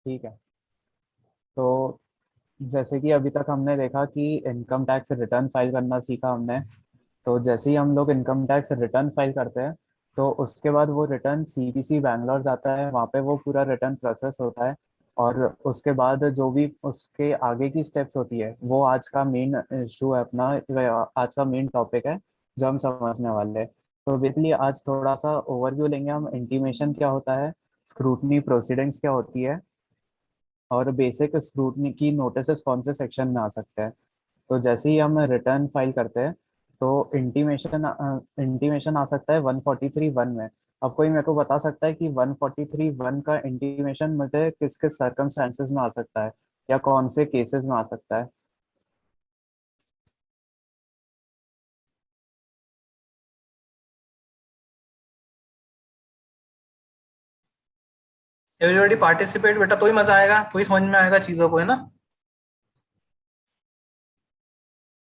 ठीक है। तो जैसे कि अभी तक हमने देखा कि इनकम टैक्स रिटर्न फाइल करना सीखा हमने। तो जैसे ही हम लोग इनकम टैक्स रिटर्न फाइल करते हैं, तो उसके बाद वो रिटर्न सीबीसी बैंगलोर जाता है, वहाँ पे वो पूरा रिटर्न प्रोसेस होता है। और उसके बाद जो भी उसके आगे की स्टेप्स होती है, वो आज का मेन इशू है अपना, आज का मेन टॉपिक है जो हम समझने वाले हैं। तो बेसिकली आज थोड़ा सा ओवरव्यू लेंगे हम, इंटीमेशन क्या होता है, स्क्रूटनी प्रोसीडिंग्स क्या होती है, और बेसिक स्क्रूटनी की नोटिस कौन से सेक्शन में आ सकते हैं। तो जैसे ही हम रिटर्न फाइल करते हैं, तो इंटीमेशन आ सकता है 143(1) में। अब कोई मेरे को बता सकता है कि 143(1) का इंटीमेशन मुझे किस किस सर्कमस्टांसेस में आ सकता है, या कौन से केसेस में आ सकता है। एवरीबॉडी पार्टिसिपेट बेटा, तो ही मजा आएगा, तो ही समझ में आएगा चीजों को, है ना।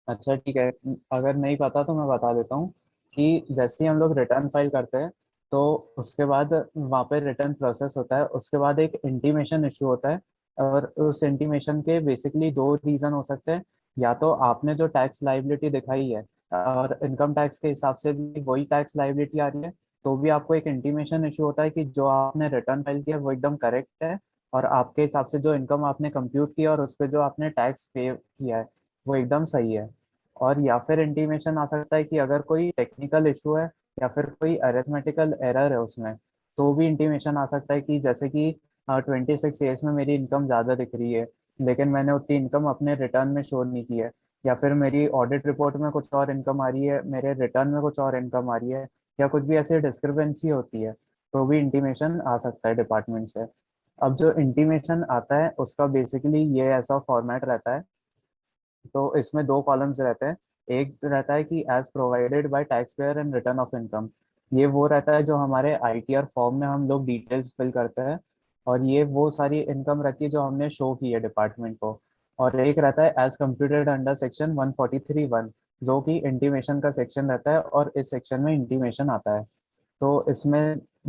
अच्छा ठीक है। अगर नहीं पता तो मैं बता देता हूँ कि जैसे ही हम लोग रिटर्न फाइल करते हैं, तो उसके बाद वहाँ पे रिटर्न प्रोसेस होता है, उसके बाद एक इंटीमेशन इशू होता है। और उस इंटीमेशन के बेसिकली दो रीज़न हो सकते हैं। या तो आपने जो टैक्स लाइबिलिटी दिखाई है और इनकम टैक्स के हिसाब से भी वही टैक्स लाइबिलिटी आ रही है, तो भी आपको एक इंटीमेशन इशू होता है कि जो आपने रिटर्न फाइल किया वो एकदम करेक्ट है, और आपके हिसाब से जो इनकम आपने कंप्यूट किया और उस पर जो आपने टैक्स पे किया है वो एकदम सही है। और या फिर इंटीमेशन आ सकता है कि अगर कोई टेक्निकल इशू है या फिर कोई अरिथमेटिकल एरर है उसमें, तो भी इंटीमेशन आ सकता है कि जैसे कि 26 ईयर्स में मेरी इनकम ज़्यादा दिख रही है, लेकिन मैंने उतनी इनकम अपने रिटर्न में शो नहीं की है। या फिर मेरी ऑडिट रिपोर्ट में कुछ और इनकम आ रही है, मेरे रिटर्न में कुछ और इनकम आ रही है, या कुछ भी ऐसी डिस्क्रिपेंसी होती है, तो भी इंटीमेशन आ सकता है डिपार्टमेंट से। अब जो इंटीमेशन आता है उसका बेसिकली ये ऐसा फॉर्मेट रहता है। तो इसमें दो कॉलम्स रहते हैं। एक रहता है कि as provided by tax payer and return of income. ये वो रहता है जो हमारे आईटीआर फॉर्म में हम लोग डिटेल्स फिल करते हैं, और ये वो सारी इनकम रहती है जो हमने शो की है डिपार्टमेंट को। और एक रहता है एज कंप्यूटेड अंडर सेक्शन 143(1), जो कि इंटीमेशन का सेक्शन रहता है, और इस सेक्शन में इंटीमेशन आता है। तो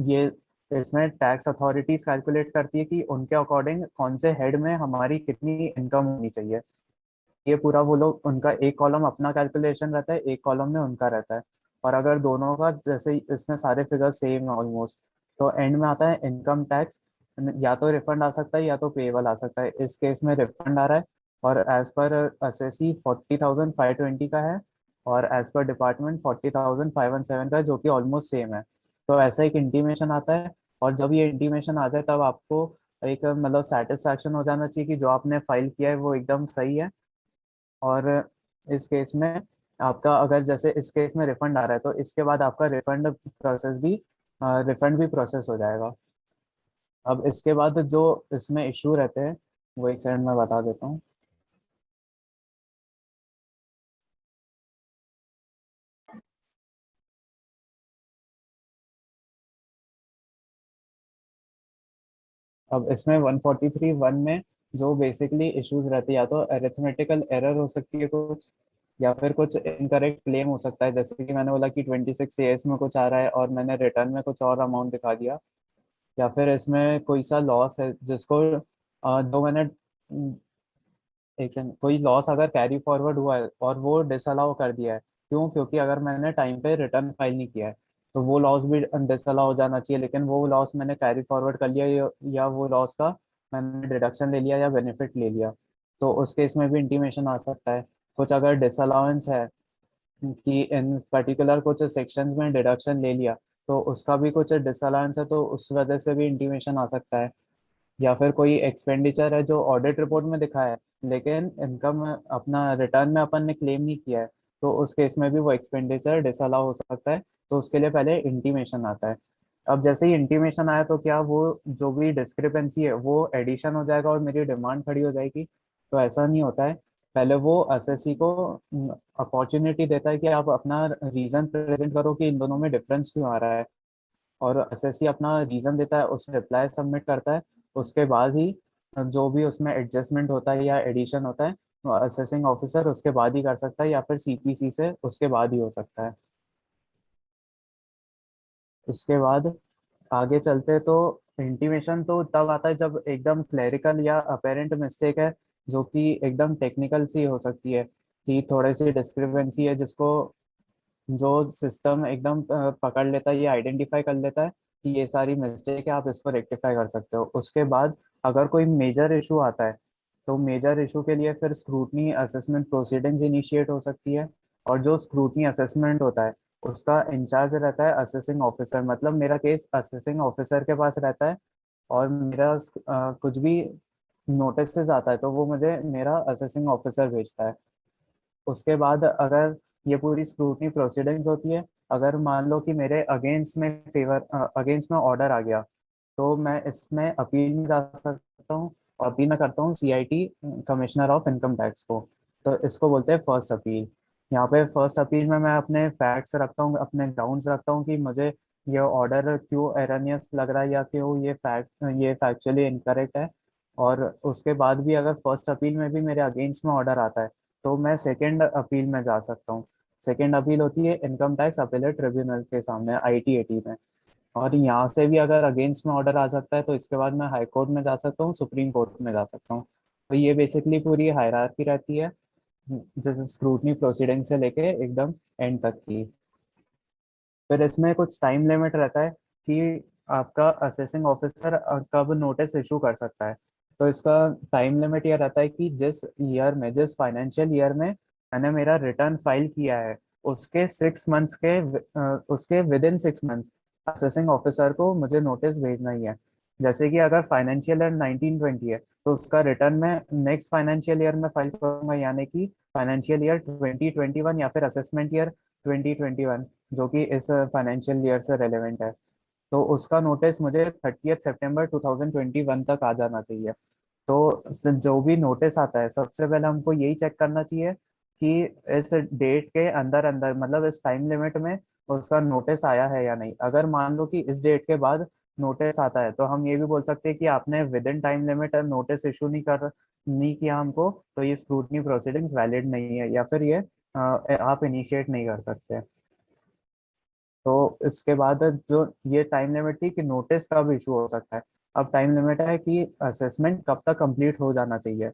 ये इसमें टैक्स अथॉरिटीज कैलकुलेट करती है कि उनके अकॉर्डिंग कौन से हेड में हमारी कितनी इनकम होनी चाहिए। ये पूरा वो लोग, उनका एक कॉलम अपना कैलकुलेशन रहता है, एक कॉलम में उनका रहता है। और अगर दोनों का जैसे इसमें सारे फिगर सेम है ऑलमोस्ट, तो एंड में आता है इनकम टैक्स। या तो रिफंड आ सकता है या तो पेबल आ सकता है। इस केस में रिफंड आ रहा है, और एज पर असेसी 40,520 का है, और एज पर डिपार्टमेंट 40,517 का है, जो कि ऑलमोस्ट सेम है। तो ऐसा एक इंटीमेशन आता है। और जब ये इंटीमेशन आता है तब आपको एक मतलब सेटिस्फैक्शन हो जाना चाहिए कि जो आपने फाइल किया है वो एकदम सही है। और इस केस में आपका, अगर जैसे इस केस में रिफंड आ रहा है, तो इसके बाद आपका रिफंड भी प्रोसेस हो जाएगा। अब इसके बाद जो इसमें इशू रहते हैं, वो एक सेकंड में बता देता हूँ। अब इसमें 143(1) में जो बेसिकली इश्यूज रहते हैं, या तो अरिथमेटिकल एरर हो सकती है कुछ, या फिर कुछ इनकरेक्ट क्लेम हो सकता है। जैसे कि मैंने बोला कि 26 ईयर्स में कुछ आ रहा है और मैंने रिटर्न में कुछ और अमाउंट दिखा दिया। या फिर इसमें कोई सा लॉस है जिसको जो मैंने एक सेकंड, कोई लॉस अगर कैरी फॉरवर्ड हुआ है और वो डिसअलाउ कर दिया है। क्यों? क्योंकि अगर मैंने टाइम पे रिटर्न फाइल नहीं किया है, तो वो लॉस भी डिसअलाउ हो जाना चाहिए। लेकिन वो लॉस मैंने कैरी फॉरवर्ड कर लिया, या वो लॉस का मैंने डिडक्शन ले लिया या बेनिफिट ले लिया, तो उस केस में भी इंटीमेशन आ सकता है। कुछ अगर डिसअलाउंस है कि इन पर्टिकुलर कुछ सेक्शंस में डिडक्शन ले लिया, तो उसका भी कुछ डिसअलाउंस है, तो उस वजह से भी इंटीमेशन आ सकता है। या फिर कोई एक्सपेंडिचर है जो ऑडिट रिपोर्ट में दिखा है, लेकिन इनकम अपना रिटर्न में अपन ने क्लेम नहीं किया है, तो उस केस में भी वो एक्सपेंडिचर डिसअलाउ हो सकता है। तो उसके लिए पहले इंटीमेशन आता है। अब जैसे ही इंटीमेशन आया, तो क्या वो जो भी डिस्क्रिपेंसी है वो एडिशन हो जाएगा और मेरी डिमांड खड़ी हो जाएगी? तो ऐसा नहीं होता है। पहले वो एसएससी को अपॉर्चुनिटी देता है कि आप अपना रीजन प्रेजेंट करो कि इन दोनों में डिफरेंस क्यों आ रहा है। और एसएससी अपना रीजन देता है, उसमें रिप्लाई सबमिट करता है। उसके बाद ही जो भी उसमें एडजस्टमेंट होता है या एडिशन होता है, तो असेसिंग ऑफिसर उसके बाद ही कर सकता है, या फिर सीपीसी से उसके बाद ही हो सकता है। उसके बाद आगे चलते तो इंटीमेशन तो तब आता है जब एकदम क्लरिकल या अपेरेंट मिस्टेक है, जो कि एकदम टेक्निकल सी हो सकती है, कि थोड़ी सी डिस्क्रिपेंसी है जिसको जो सिस्टम एकदम पकड़ लेता है, ये आइडेंटिफाई कर लेता है कि ये सारी मिस्टेक है, आप इसको रेक्टिफाई कर सकते हो। उसके बाद अगर कोई मेजर इशू आता है, तो मेजर इशू के लिए फिर स्क्रूटनी असेसमेंट प्रोसीडिंग्स इनिशिएट हो सकती है। और जो स्क्रूटनी असेसमेंट होता है, उसका इंचार्ज रहता है असेसिंग ऑफिसर, मतलब मेरा केस असेसिंग ऑफिसर के पास रहता है। और मेरा कुछ भी नोटिस आता है तो वो मुझे मेरा असेसिंग ऑफिसर भेजता है। उसके बाद अगर ये पूरी स्क्रूटनी प्रोसीडिंग्स होती है, अगर मान लो कि मेरे अगेंस्ट में ऑर्डर आ गया, तो मैं इसमें अपील में जा सकता हूँ। और अपील मैं करता हूँ CIT, commissioner of income tax को। तो इसको बोलते हैं फर्स्ट अपील। यहाँ पे फर्स्ट अपील में मैं अपने फैक्ट्स रखता हूँ, अपने ग्राउंड्स रखता हूँ कि मुझे ये ऑर्डर क्यों एरनियस लग रहा है, या क्यों ये फैक्चुअली इनकरेक्ट है। और उसके बाद भी अगर फर्स्ट अपील में भी मेरे अगेंस्ट में ऑर्डर आता है, तो मैं सेकेंड अपील में जा सकता हूँ। सेकेंड अपील होती है इनकम टैक्स अपीलेट ट्रिब्यूनल के सामने, आईटीएटी में। और यहाँ से भी अगर अगेंस्ट में ऑर्डर आ सकता है, तो इसके बाद मैं हाई कोर्ट में जा सकता हूँ, सुप्रीम कोर्ट में जा सकता हूँ। तो ये बेसिकली पूरी हायरार्की रहती है, जैसे स्क्रूटनी प्रोसीडिंग से लेके एकदम एंड तक की। फिर इसमें कुछ टाइम लिमिट रहता है कि आपका असेसिंग ऑफिसर कब नोटिस इशू कर सकता है। तो इसका टाइम लिमिट ये रहता है कि जिस फाइनेंशियल ईयर में मैंने मेरा रिटर्न फाइल किया है, उसके with in 6 months assessing officer को मुझे नोटिस भेजना ही है। जैसे कि अगर फाइनेंशियल ईयर 1920 है, तो उसका रिटर्न मैं नेक्स्ट फाइनेंशियल ईयर में फाइल करूंगा, यानी कि फाइनेंशियल ईयर 2021 या फिर असेसमेंट ईयर 2021, जो कि इस फाइनेंशियल ईयर से रेलेवेंट है। तो उसका नोटिस मुझे 30 सितंबर 2021 तक आ जाना चाहिए। तो जो भी नोटिस आता है, सबसे पहले हमको यही चेक करना चाहिए कि इस डेट के अंदर अंदर, मतलब इस टाइम लिमिट में उसका नोटिस आया है या नहीं। अगर मान लो कि इस डेट के बाद नोटिस आता है, तो हम ये भी बोल सकते हैं कि आपने with in time limit notice issue नहीं किया हमको, तो ये स्क्रूटनी प्रोसीडिंग्स वैलिड नहीं है, या फिर ये आप इनिशिएट नहीं कर सकते। तो इसके बाद जो ये टाइम लिमिट थी कि नोटिस कब इशू हो सकता है, अब टाइम लिमिट है कि असेसमेंट कब तक कंप्लीट हो जाना चाहिए।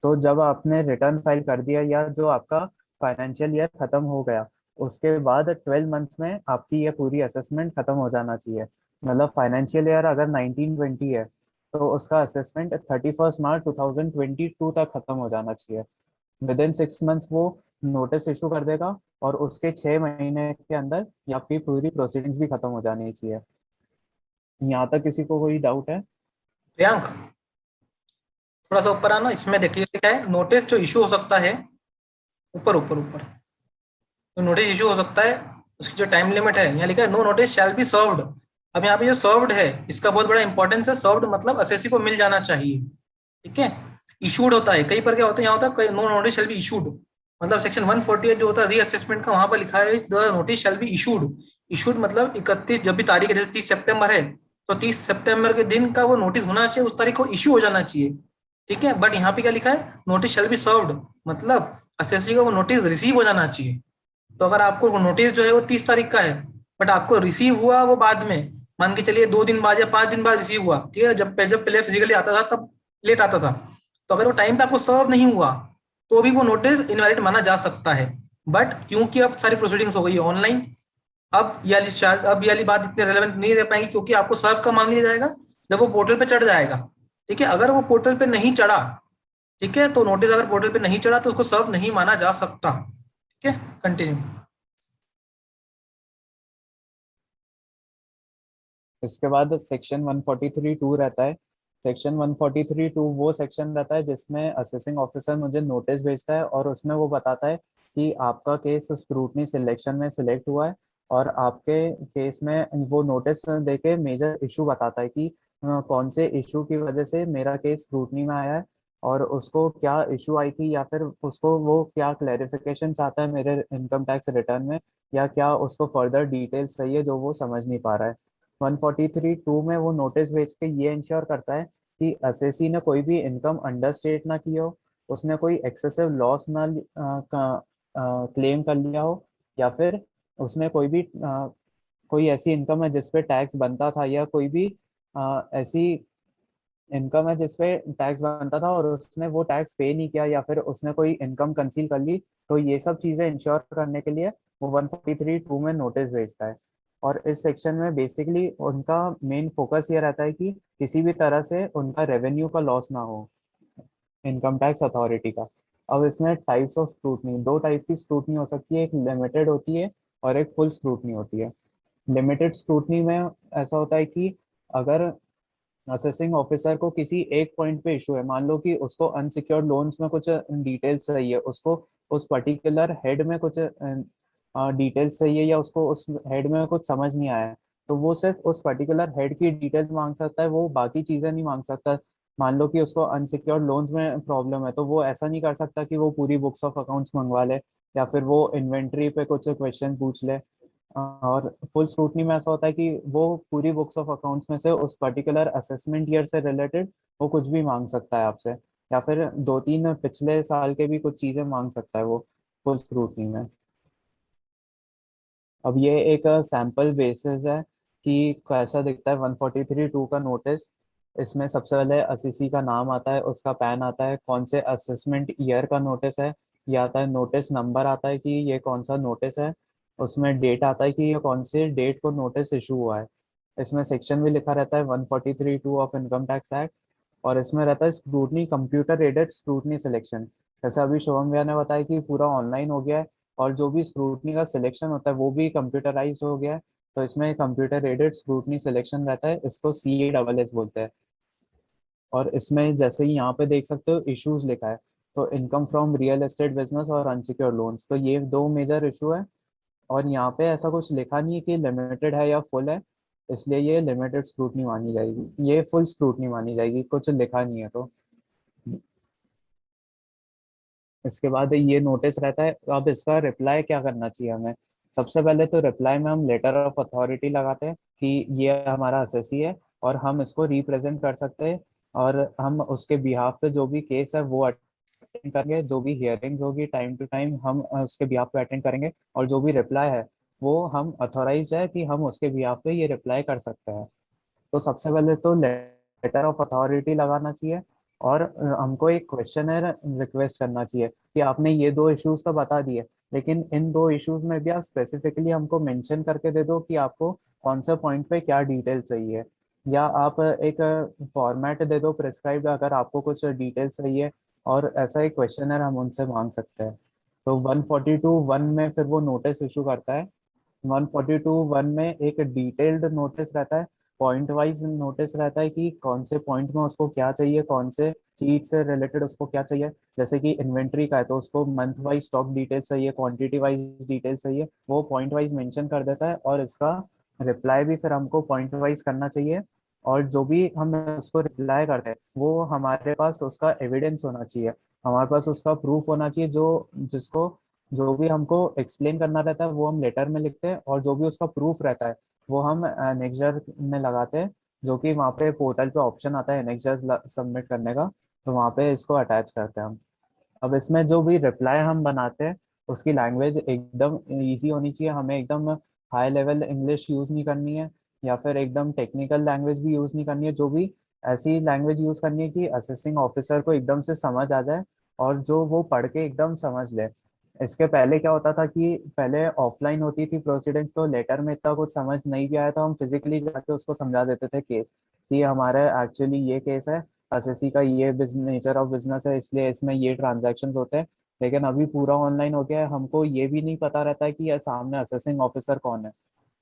तो जब आपने रिटर्न फाइल कर दिया, या जो आपका फाइनेंशियल ईयर खत्म हो गया, उसके बाद 12 मंथ्स में आपकी ये पूरी असेसमेंट खत्म हो जाना चाहिए। मतलब फाइनेंशियल ईयर अगर 1920 है, तो उसका असेसमेंट 31 मार्च 2022 तक खत्म हो जाना चाहिए। विद इन 6 मंथ्स वो नोटिस इशू कर देगा, और उसके 6 महीने के अंदर ये आपकी पूरी प्रोसीडिंग्स भी खत्म हो जानी चाहिए। यहाँ तक किसी को कोई डाउट है? प्रियांक, थोड़ा सा ऊपर आना, इसमें देखिए लिखा है नोटिस जो इशू हो सकता है, ऊपर ऊपर ऊपर, तो नोटिस इशू हो सकता है, उसकी जो टाइम लिमिट है यहाँ लिखा है no notice shall be served. अब यहाँ पे जो सर्व्ड है इसका बहुत बड़ा इंपॉर्टेंस है। सर्व्ड मतलब असेसी को मिल जाना चाहिए, ठीक है। इशूड होता है, कई बार क्या होता है, यहाँ होता है no notice shall be issued, मतलब सेक्शन 148 जो होता है रीअसेसमेंट का, वहां पर लिखा है the notice shall be issued. Issued मतलब 31, जब भी तारीख है, जैसे 30 सितंबर है, तो 30 सितंबर के दिन का वो नोटिस होना चाहिए, उस तारीख को इशू हो जाना चाहिए, ठीक है। बट यहाँ पे क्या लिखा है, नोटिस शैल बी सर्व्ड, मतलब असेसी को वो नोटिस रिसीव हो जाना चाहिए। तो अगर आपको नोटिस जो है वो 30 तारीख का है, बट आपको रिसीव हुआ वो बाद में, मान के चलिए 2 दिन बाद या 5 दिन बाद रिसीव हुआ, ठीक है, जब जब पहले फिजिकली आता था तब लेट आता था, तो अगर वो टाइम पे आपको सर्व नहीं हुआ, तो भी वो नोटिस इनवैलिड माना जा सकता है। बट क्योंकि अब सारी प्रोसीडिंग्स हो गई है ऑनलाइन, अब ये वाली बात इतनी रेलेवेंट नहीं रह पाएंगी, क्योंकि आपको सर्व कब मान लिया जाएगा, जब वो पोर्टल पे चढ़ जाएगा, ठीक है। अगर वो पोर्टल पे नहीं चढ़ा, ठीक है, तो नोटिस अगर पोर्टल पे नहीं चढ़ा तो उसको सर्व नहीं माना जा सकता, ठीक है। कंटिन्यू। इसके बाद सेक्शन 143(2) रहता है। सेक्शन 143(2) वो सेक्शन रहता है जिसमें असेसिंग ऑफिसर मुझे नोटिस भेजता है, और उसमें वो बताता है कि आपका केस स्क्रूटनी सिलेक्शन में सिलेक्ट हुआ है। और आपके केस में वो नोटिस देके मेजर इशू बताता है कि कौन से इशू की वजह से मेरा केस स्क्रूटनी में आया है, और उसको क्या इशू आई थी, या फिर उसको वो क्या क्लैरिफिकेशन चाहता है मेरे इनकम टैक्स रिटर्न में, या क्या उसको फर्दर डिटेल्स चाहिए जो वो समझ नहीं पा रहा है। 143(2) में वो नोटिस भेज के ये इंश्योर करता है कि असेसी ने कोई भी इनकम अंडर स्टेट ना की हो, उसने कोई एक्सेसिव लॉस ना क्लेम कर लिया हो, या फिर उसने कोई भी कोई ऐसी इनकम है जिसपे टैक्स बनता था, या कोई भी ऐसी इनकम है जिसपे टैक्स बनता था और उसने वो टैक्स पे नहीं किया, या फिर उसने कोई इनकम कंसील कर ली, तो ये सब चीजें इंश्योर करने के लिए वो 143(2) में नोटिस भेजता है। और इस सेक्शन में बेसिकली उनका मेन फोकस ये रहता है कि किसी भी तरह से उनका रेवेन्यू का लॉस ना हो, इनकम टैक्स अथॉरिटी का। अब इसमें टाइप्स ऑफ स्क्रूटनी, दो टाइप की स्क्रूटनी हो सकती है, एक लिमिटेड होती है और एक फुल स्क्रूटनी होती है। लिमिटेड स्क्रूटनी में ऐसा होता है कि अगर असेसिंग ऑफिसर को किसी एक पॉइंट पे इशू है, मान लो कि उसको अनसिक्योर्ड लोन्स में कुछ डिटेल्स चाहिए, उसको उस पर्टिकुलर हेड में कुछ डिटेल्स चाहिए, या उसको उस हेड में कुछ समझ नहीं आया है, तो वो सिर्फ उस पर्टिकुलर हेड की डिटेल्स मांग सकता है, वो बाकी चीजें नहीं मांग सकता। मान लो कि उसको अनसिक्योर्ड लोन्स में प्रॉब्लम है, तो वो ऐसा नहीं कर सकता कि वो पूरी बुक्स ऑफ अकाउंट्स मंगवा ले, या फिर वो इन्वेंट्री पे कुछ क्वेश्चन पूछ ले। और फुल स्क्रूटनी में ऐसा होता है कि वो पूरी बुक्स ऑफ अकाउंट्स में से उस पर्टिकुलर असेसमेंट ईयर से रिलेटेड वो कुछ भी मांग सकता है आपसे, या फिर दो तीन पिछले साल के भी कुछ चीजें मांग सकता है वो फुल स्क्रूटनी में। अब ये एक सैंपल बेसिस है कि कैसा दिखता है 143(2) का नोटिस। इसमें सबसे पहले असेसी का नाम आता है, उसका पैन आता है, कौन से असेसमेंट ईयर का नोटिस है, ये आता है, नोटिस नंबर आता है कि ये कौन सा नोटिस है, उसमें डेट आता है कि ये कौन से डेट को नोटिस इशू हुआ है। इसमें सेक्शन भी लिखा रहता है 143(2) ऑफ इनकम टैक्स एक्ट। और इसमें रहता है scrutiny, computer aided scrutiny selection. जैसे अभी शुभम भैया ने बताया कि पूरा ऑनलाइन हो गया है, और जो भी स्क्रूटनी का सिलेक्शन होता है वो भी कंप्यूटराइज हो गया है। तो इसमें कंप्यूटर एडेड स्क्रूटनी सिलेक्शन रहता है, इसको CASS बोलते हैं। और इसमें जैसे ही यहाँ पे देख सकते हो इश्यूज लिखा है, तो income from real estate business और अनसिक्योर्ड लोन्स, तो ये दो मेजर इशू है। और यहाँ पे ऐसा कुछ लिखा नहीं है कि लिमिटेड है या फुल है, इसलिए ये लिमिटेड स्क्रूटनी मानी जाएगी, ये फुल स्क्रूटनी मानी जाएगी, कुछ लिखा नहीं है तो। इसके बाद ये नोटिस रहता है, तो अब इसका रिप्लाई क्या करना चाहिए हमें। सबसे पहले तो रिप्लाई में हम लेटर ऑफ अथॉरिटी लगाते हैं कि ये हमारा असेसी है और हम इसको रिप्रेजेंट कर सकते हैं, और हम उसके बिहाफ पे जो भी केस है वो अटेंड करेंगे, जो भी हियरिंग्स होगी टाइम टू टाइम हम उसके बिहाफ पे अटेंड करेंगे, और जो भी रिप्लाई है वो हम अथोराइज है कि हम उसके बिहाफ पे ये रिप्लाई कर सकते हैं। तो सबसे पहले तो लेटर ऑफ अथॉरिटी लगाना चाहिए, और हमको एक क्वेश्चनर रिक्वेस्ट करना चाहिए कि आपने ये दो इश्यूज तो बता दिए, लेकिन इन दो इश्यूज में भी आप स्पेसिफिकली हमको मेंशन करके दे दो कि आपको कौन से पॉइंट पे क्या डिटेल चाहिए, या आप एक फॉर्मेट दे दो प्रिस्क्राइब्ड अगर आपको कुछ डिटेल्स चाहिए, और ऐसा एक क्वेश्चनर हम उनसे मांग सकते हैं। तो 142(1) में फिर वो नोटिस इशू करता है। 142(1) में एक डिटेल्ड नोटिस रहता है, पॉइंट वाइज नोटिस रहता है कि कौन से पॉइंट में उसको क्या चाहिए, कौन से चीज से रिलेटेड उसको क्या चाहिए। जैसे कि इन्वेंट्री का है तो उसको मंथ वाइज स्टॉक डिटेल्स चाहिए, क्वांटिटी वाइज डिटेल्स चाहिए, वो पॉइंट वाइज मेंशन कर देता है, और इसका रिप्लाई भी फिर हमको पॉइंट वाइज करना चाहिए। और जो भी हम उसको रिप्लाई करते हैं वो हमारे पास उसका एविडेंस होना चाहिए, हमारे पास उसका प्रूफ होना चाहिए, जो जिसको जो भी हमको एक्सप्लेन करना रहता है वो हम लेटर में लिखते हैं, और जो भी उसका प्रूफ रहता है वो हम एनेक्सर में लगाते हैं, जो कि वहाँ पे पोर्टल पे ऑप्शन आता है एनेक्सर सबमिट करने का, तो वहाँ पे इसको अटैच करते हैं हम। अब इसमें जो भी रिप्लाई हम बनाते हैं उसकी लैंग्वेज एकदम इजी होनी चाहिए, हमें एकदम हाई लेवल इंग्लिश यूज़ नहीं करनी है, या फिर एकदम टेक्निकल लैंग्वेज भी यूज़ नहीं करनी है, जो भी ऐसी लैंग्वेज यूज़ करनी है कि असेसिंग ऑफिसर को एकदम से समझ आ जाए, और जो वो पढ़ के एकदम समझ ले। इसके पहले क्या होता था कि पहले ऑफलाइन होती थी प्रोसीडिंग्स, तो लेटर में इतना कुछ समझ नहीं भी आया तो हम फिजिकली जाके उसको समझा देते थे केस, कि हमारा एक्चुअली ये केस है, एसएससी का ये नेचर ऑफ बिजनेस है, इसलिए इसमें ये ट्रांजैक्शंस होते हैं। लेकिन अभी पूरा ऑनलाइन हो गया है, हमको ये भी नहीं पता रहता है कि ये सामने असेसिंग ऑफिसर कौन है।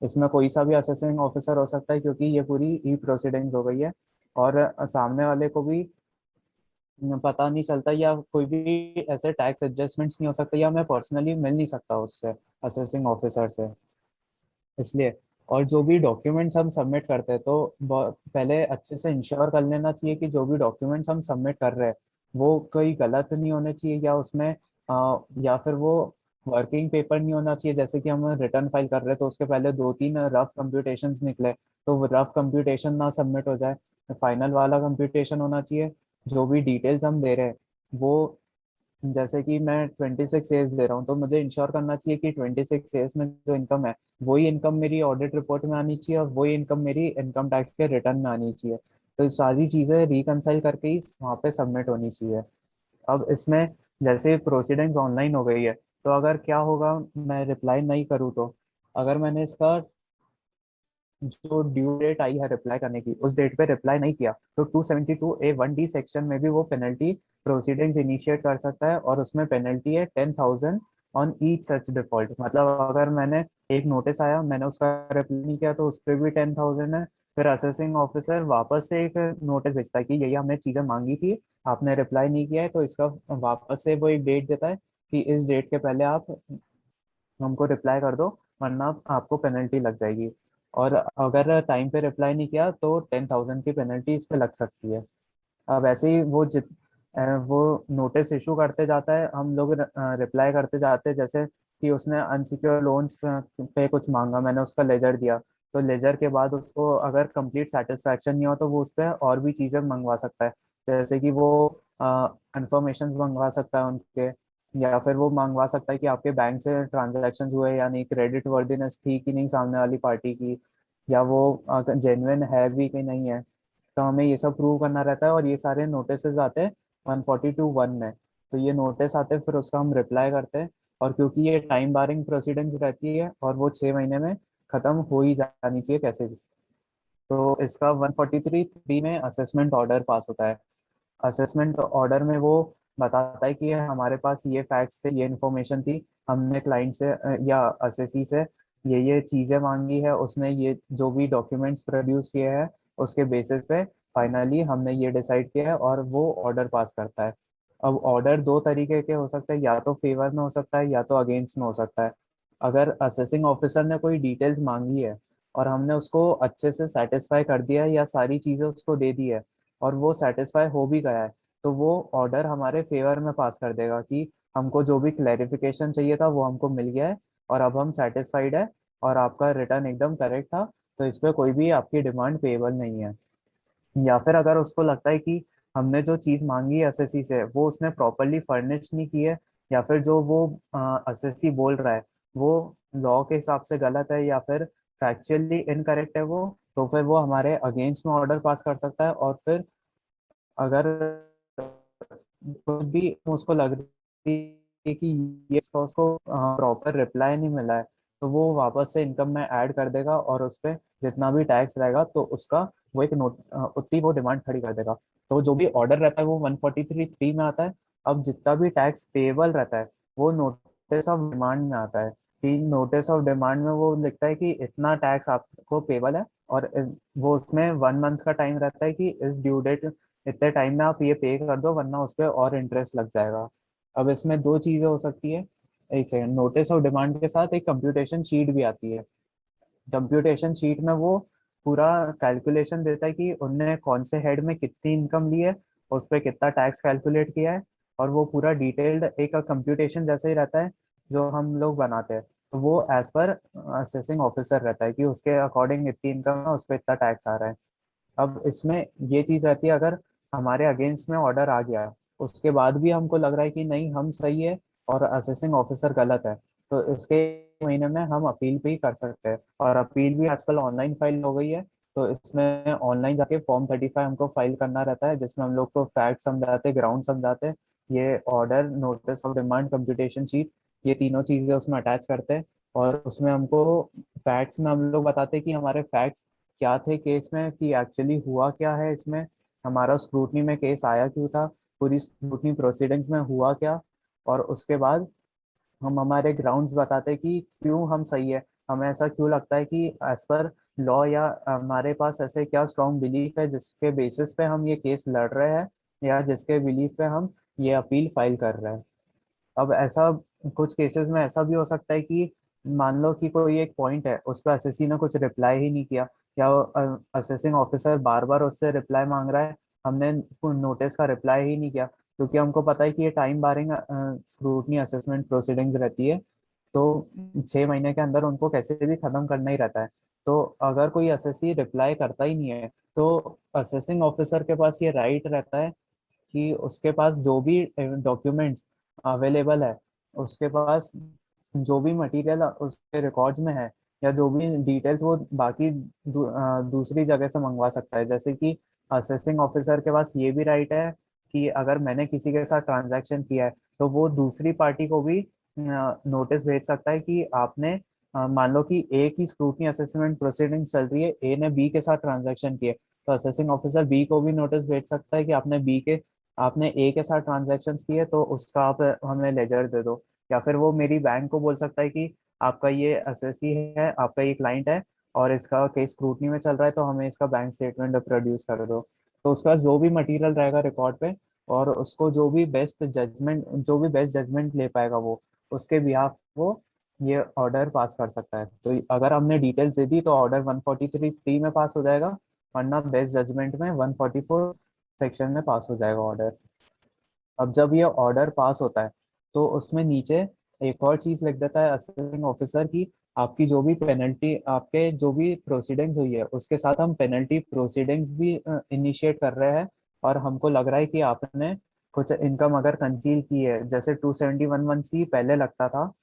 इसमें कोई सा भी असेसिंग ऑफिसर हो सकता है, क्योंकि ये पूरी ई प्रोसीडिंग्स हो गई है, और सामने वाले को भी पता नहीं चलता, या कोई भी ऐसे टैक्स एडजस्टमेंट्स नहीं हो सकता, या मैं पर्सनली मिल नहीं सकता उससे, असेसिंग ऑफिसर से, इसलिए। और जो भी डॉक्यूमेंट्स हम सबमिट करते हैं तो पहले अच्छे से इंश्योर कर लेना चाहिए कि जो भी डॉक्यूमेंट्स हम सबमिट कर रहे हैं वो कोई गलत नहीं होने चाहिए, या उसमें या फिर वो वर्किंग पेपर नहीं होना चाहिए। जैसे कि हम रिटर्न फाइल कर रहे हैं तो उसके पहले दो तीन रफ कंप्यूटेशंस निकले, तो वो रफ कंप्यूटेशन ना सबमिट हो जाए, फाइनल वाला कंप्यूटेशन होना चाहिए। जो भी डिटेल्स हम दे रहे हैं वो, जैसे कि मैं 26 ईयर्स दे रहा हूँ तो मुझे इंश्योर करना चाहिए कि 26 ईयर्स में जो इनकम है वही इनकम मेरी ऑडिट रिपोर्ट में आनी चाहिए और वही इनकम मेरी इनकम टैक्स के रिटर्न में आनी चाहिए। तो ये सारी चीजें रिकंसाइल करके ही वहाँ पे सबमिट होनी चाहिए। अब इसमें जैसे प्रोसीडिंग्स ऑनलाइन हो गई है, तो अगर क्या होगा, मैं रिप्लाई नहीं करूँ तो, अगर मैंने इसका जो ड्यू डेट आई है रिप्लाई करने की, उस डेट पे रिप्लाई नहीं किया, तो 272A1D सेक्शन में भी वो पेनल्टी प्रोसीडिंग्स इनिशिएट कर सकता है, और उसमें पेनल्टी है 10,000 ऑन ईच सच डिफॉल्ट। मतलब अगर मैंने एक नोटिस आया, मैंने उसका रिप्लाई नहीं किया, तो उस पर भी 10,000 है। फिर असेसिंग ऑफिसर वापस से एक नोटिस भेजता है कि यही हमने चीजें मांगी थी, आपने रिप्लाई नहीं किया है, तो इसका वापस से वो एक डेट देता है कि इस डेट के पहले आप हमको रिप्लाई कर दो, वरना आपको पेनल्टी लग जाएगी। और अगर टाइम पे रिप्लाई नहीं किया तो 10,000 की पेनल्टी इस पे लग सकती है। अब ऐसे ही वो नोटिस इशू करते जाता है, हम लोग रिप्लाई करते जाते हैं। जैसे कि उसने अनसिक्योर लोन्स पे कुछ मांगा, मैंने उसका लेजर दिया, तो लेजर के बाद उसको अगर कंप्लीट सेटिस्फैक्शन नहीं हो तो वो उस पर और भी चीज़ें मंगवा सकता है। जैसे कि वो इंफॉर्मेशन मंगवा सकता है उनके, या फिर वो मंगवा सकता है कि आपके बैंक से ट्रांजैक्शन हुए या नहीं, क्रेडिट वर्दीनेस थी कि नहीं सामने वाली पार्टी की, या वो जेन्युइन है भी कि नहीं है। तो हमें ये सब प्रूव करना रहता है, और ये सारे नोटिस आते हैं 142(1) में। तो ये नोटिस आते हैं, फिर उसका हम रिप्लाई करते हैं। और क्योंकि ये टाइम बारिंग प्रोसीडिंग्स रहती है और वो 6 महीने में खत्म हो ही जानी चाहिए कैसे भी, तो इसका 143(3) में असेसमेंट ऑर्डर पास होता है। असेसमेंट ऑर्डर में वो बताता है कि हमारे पास ये फैक्ट्स थे, ये इन्फॉर्मेशन थी, हमने क्लाइंट से या असेसी से ये चीज़ें मांगी है, उसने ये जो भी डॉक्यूमेंट्स प्रोड्यूस किए हैं उसके बेसिस पे फाइनली हमने ये डिसाइड किया है, और वो ऑर्डर पास करता है। अब ऑर्डर दो तरीके के हो सकते हैं, या तो फेवर में हो सकता है या तो अगेंस्ट में हो सकता है। अगर असेसिंग ऑफिसर ने कोई डिटेल्स मांगी है और हमने उसको अच्छे से सेटिस्फाई कर दिया है या सारी चीज़ें उसको दे दी है, और वो सेटिस्फाई हो भी गया है, तो वो ऑर्डर हमारे फेवर में पास कर देगा कि हमको जो भी क्लैरिफिकेशन चाहिए था वो हमको मिल गया है, और अब हम सेटिस्फाइड है, और आपका रिटर्न एकदम करेक्ट था, तो इस पे कोई भी आपकी डिमांड पेएबल नहीं है। या फिर अगर उसको लगता है कि हमने जो चीज़ मांगी है एसएससी से वो उसने प्रॉपरली फर्निश नहीं की है, या फिर जो वो एसएससी बोल रहा है वो लॉ के हिसाब से गलत है, या फिर फैक्चुअली इनकरेक्ट है वो, तो फिर वो हमारे अगेंस्ट में ऑर्डर पास कर सकता है। और फिर अगर कुछ भी उसको लग रही है कि ये इसका उसको प्रॉपर रिप्लाई नहीं मिला है, तो वो वापस से इनकम में ऐड कर देगा, और उस पे जितना भी टैक्स रहेगा तो उसका वो एक नोट उतनी वो डिमांड खड़ी कर देगा। तो जो भी ऑर्डर रहता है वो 143(3) में आता है। अब जितना भी टैक्स पेएबल रहता है वो नोटिस ऑफ डिमांड में आता है, कि नोटिस ऑफ डिमांड में वो लिखता है कि इतना टैक्स आपको पेएबल है, और वो उसमें 1 मंथ का टाइम रहता है कि इस ड्यू डेट इतने टाइम में आप ये पे कर दो, वरना उस पर और इंटरेस्ट लग जाएगा। अब इसमें दो चीजें हो सकती है। एक सेकंड, नोटिस ऑफ डिमांड के साथ एक कंप्यूटेशन शीट भी आती है। कंप्यूटेशन शीट में वो पूरा कैलकुलेशन देता है कि उनने कौन से हेड में कितनी इनकम ली है, उस पर कितना टैक्स कैलकुलेट किया है, और वो पूरा डिटेल्ड एक कंप्यूटेशन जैसे ही रहता है जो हम लोग बनाते हैं। तो वो एज पर असेसिंग ऑफिसर रहता है कि उसके अकॉर्डिंग इतनी इनकम है, उस पर इतना टैक्स आ रहा है। अब इसमें ये चीज रहती है, अगर हमारे अगेंस्ट में ऑर्डर आ गया उसके बाद भी हमको लग रहा है कि नहीं हम सही है और असेसिंग ऑफिसर गलत है, तो इसके महीने में हम अपील भी कर सकते हैं। और अपील भी आजकल ऑनलाइन फाइल हो गई है, तो इसमें ऑनलाइन जाके फॉर्म 35 हमको फाइल करना रहता है, जिसमें हम लोग को फैक्ट समझाते, ग्राउंड समझाते, ये order, notice of demand, computation sheet, ये तीनों चीजें उसमें अटैच करते हैं। और उसमें हमको फैक्ट्स में हम लोग बताते हैं कि हमारे फैक्ट्स क्या थे केस में, कि एक्चुअली हुआ क्या है इसमें, हमारा स्क्रूटनी में केस आया क्यों था, पूरी स्क्रूटनी प्रोसीडिंग्स में हुआ क्या। और उसके बाद हम हमारे ग्राउंड्स बताते हैं कि क्यों हम सही है, हमें ऐसा क्यों लगता है कि एज पर लॉ, या हमारे पास ऐसे क्या स्ट्रॉन्ग बिलीफ है जिसके बेसिस पे हम ये केस लड़ रहे हैं, या जिसके बिलीफ पे हम ये अपील फाइल कर रहे हैं। अब ऐसा कुछ केसेस में ऐसा भी हो सकता है कि मान लो कि कोई एक पॉइंट है उस पर एसएससी ने कुछ रिप्लाई ही नहीं किया, या असेसिंग ऑफिसर बार बार उससे रिप्लाई मांग रहा है, हमने नोटिस का रिप्लाई ही नहीं किया, क्योंकि हमको पता है कि ये टाइम बारिंग स्क्रूटनी असेसमेंट प्रोसीडिंग्स रहती है, तो 6 महीने के अंदर उनको कैसे भी खत्म करना ही रहता है। तो अगर कोई एसएससी रिप्लाई करता ही नहीं है, तो असेसिंग ऑफिसर के पास ये राइट रहता है कि उसके पास जो भी डॉक्यूमेंट्स अवेलेबल है, उसके पास जो भी मटेरियल उसके रिकॉर्ड्स में है, या जो भी डिटेल्स वो बाकी दूसरी जगह से मंगवा सकता है। जैसे कि असेसिंग ऑफिसर के पास ये भी राइट है कि अगर मैंने किसी के साथ ट्रांजैक्शन किया है तो वो दूसरी पार्टी को भी नोटिस भेज सकता है कि आपने मान लो कि ए की स्क्रूटनी असेसमेंट प्रोसीडिंग चल रही है, ए ने बी के साथ ट्रांजैक्शन किए, तो असेसिंग ऑफिसर बी को भी नोटिस भेज सकता है कि आपने ए के साथ ट्रांजैक्शन किए, तो उसका आप हमें लेजर दे दो। या फिर वो मेरी बैंक को बोल सकता है कि आपका ये एसएससी है, आपका ये क्लाइंट है और इसका केस स्क्रूटनी में चल रहा है, तो हमें इसका बैंक स्टेटमेंट प्रोड्यूस कर दो। तो उसका जो भी मटेरियल रहेगा रिकॉर्ड पे, और उसको जो भी बेस्ट जजमेंट ले पाएगा वो, उसके बिहाफ वो ये ऑर्डर पास कर सकता है। तो अगर हमने डिटेल्स दे दी तो ऑर्डर 143(3) में पास हो जाएगा, वरना बेस्ट जजमेंट में 144 सेक्शन में पास हो जाएगा ऑर्डर। अब जब ये ऑर्डर पास होता है तो उसमें नीचे एक और चीज लिख देता है असेसिंग ऑफिसर की, आपकी जो भी पेनल्टी, आपके जो भी प्रोसीडिंग्स हुई है उसके साथ हम पेनल्टी प्रोसीडिंग्स भी इनिशिएट कर रहे हैं। और हमको लग रहा है कि आपने कुछ इनकम अगर कंसील की है, जैसे 271(1)(c) पहले लगता था,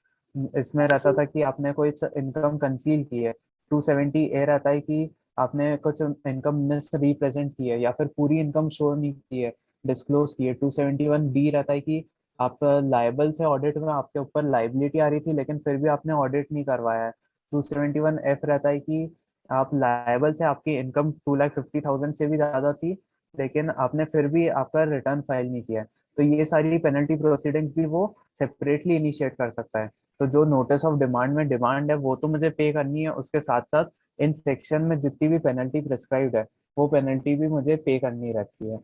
इसमें रहता था कि आपने कोई इनकम कंसील की है। 270(a) रहता है कि आपने कुछ इनकम मिस रिप्रेजेंट की है या फिर पूरी इनकम शो नहीं की है, डिस्क्लोज किए। 271(b) रहता है कि आप लायबल थे ऑडिट में, आपके ऊपर लाइबिलिटी आ रही थी लेकिन फिर भी आपने ऑडिट नहीं करवाया है। 271(f) रहता है कि आप लायबल थे, आपकी इनकम 2,50,000 से भी ज्यादा थी लेकिन आपने फिर भी आपका रिटर्न फाइल नहीं किया है। तो ये सारी पेनल्टी प्रोसीडिंग्स भी वो सेपरेटली इनिशिएट कर सकता है। तो जो नोटिस ऑफ डिमांड में डिमांड है वो तो मुझे पे करनी है, उसके साथ साथ इन सेक्शन में जितनी भी पेनल्टी प्रिस्क्राइब्ड है वो पेनल्टी भी मुझे पे करनी रहती है।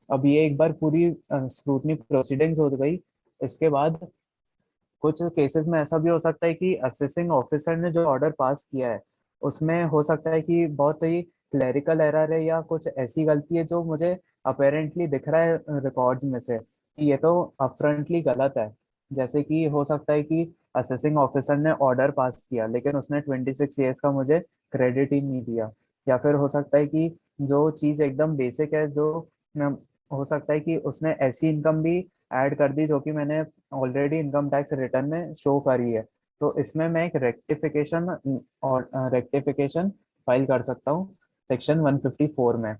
अब ये एक बार पूरी स्क्रूटनी प्रोसीडिंग्स हो गई, इसके बाद कुछ केसेस में ऐसा भी हो सकता है कि असेसिंग ऑफिसर ने जो ऑर्डर पास किया है उसमें हो सकता है कि बहुत ही क्लरिकल एरर है या कुछ ऐसी गलती है जो मुझे अपेरेंटली दिख रहा है रिकॉर्ड्स में से कि ये तो अपफ्रंटली गलत है। जैसे कि हो सकता है कि असेसिंग ऑफिसर ने ऑर्डर पास किया लेकिन उसने 26 ईयर्स का मुझे क्रेडिट ही नहीं दिया। या फिर हो सकता है कि जो चीज़ एकदम बेसिक है, जो हो सकता है कि उसने ऐसी इनकम भी ऐड कर दी जो कि मैंने ऑलरेडी इनकम टैक्स रिटर्न में शो करी है। तो इसमें मैं एक रेक्टिफिकेशन और रेक्टिफिकेशन फाइल कर सकता हूँ सेक्शन 154 में।